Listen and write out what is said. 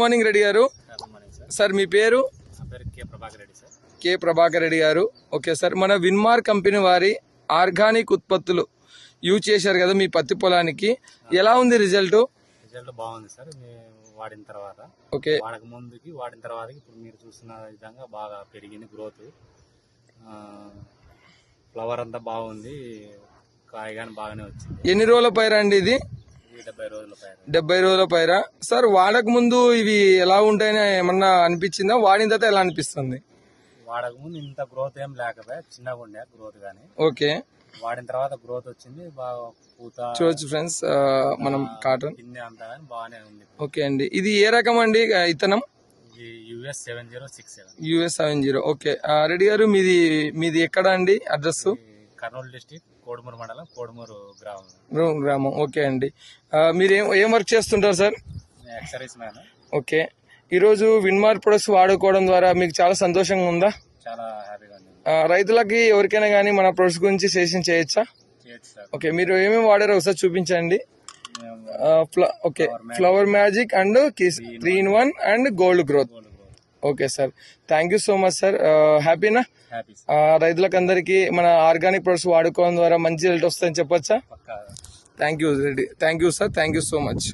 Morning Reddy గారు. Sir మీ పేరు? కే ప్రభాకర్ రెడ్డి గారు. ఓకే సార్, మన విన్మార్ కంపెనీ వారి ఆర్గానిక్ ఉత్పత్తులు యూజ్ చేశారు కదా మీ పత్తి పొలానికి, ఎలా ఉంది రిజల్ట్? రిజల్ట్ బాగుంది సార్. వాడిన తర్వాత ఓకే, వాడక ముందుకి వాడిన తర్వాత ఇప్పుడు మీరు చూసిన విధంగా బాగా పెరిగింది గ్రోత్. ఫ్లవర్ అంతా బాగుంది, కాయ కానీ బాగానే వచ్చింది. ఎన్ని రోజుల పైరా అండి ఇది? 70 రోజుల పైన. 70 రోజుల పైరా. సార్ వాడక ముందు ఇవి ఎలా ఉంటాయని ఏమన్నా అనిపించిందా? వాడిన తర్వాత ఎలా అనిపిస్తుంది? వాడక ముందు ఇంత గ్రోత్ ఏం లేకపోయా, చిన్నగా ఉండే గ్రోత్ గానీ. ఓకే, వాడిన తర్వాత గ్రోత్ వచ్చింది బాగా. పూత చూడొచ్చు ఫ్రెండ్స్, మనం కాటన్ కింద అంతా కానీ బాగానే ఉంది. ఓకే అండి, ఇది ఏ రకం అండి ఇత్తనం? US 7067. US 70. ఓకే రెడ్డి గారు, మీది ఎక్కడ అండి అడ్రస్? కర్నూలు డిస్టిక్, కోడుమూరు మండలం, కోడుమూరు గ్రామం. ఓకే అండి, మీరు ఏం వర్క్ చేస్తుంటారు సార్? Exercise man. ఓకే, ఈరోజు విన్మార్ ప్రొడక్ట్స్ వాడుకోవడం ద్వారా మీకు చాలా సంతోషంగా ఉందా? చాలా హ్యాపీగా ఉంది. రైతులకి ఎవరికైనా కానీ మన ప్రొడక్ట్స్ గురించి సజెషన్ చేయొచ్చా? ఓకే, మీరు ఏమేమి వాడారో ఒకసారి చూపించండి. Okay, flower magic and 3-in-1 and gold growth. Okay sir, thank you so much sir. హ్యాపీనా? రైతులకు అందరికీ మన ఆర్గానిక్ ప్రొడక్ట్స్ వాడుకోవడం ద్వారా మంచి రిజల్ట్ వస్తుందని చెప్పొచ్చా? Thank you Reddy, thank you sir, thank you so much.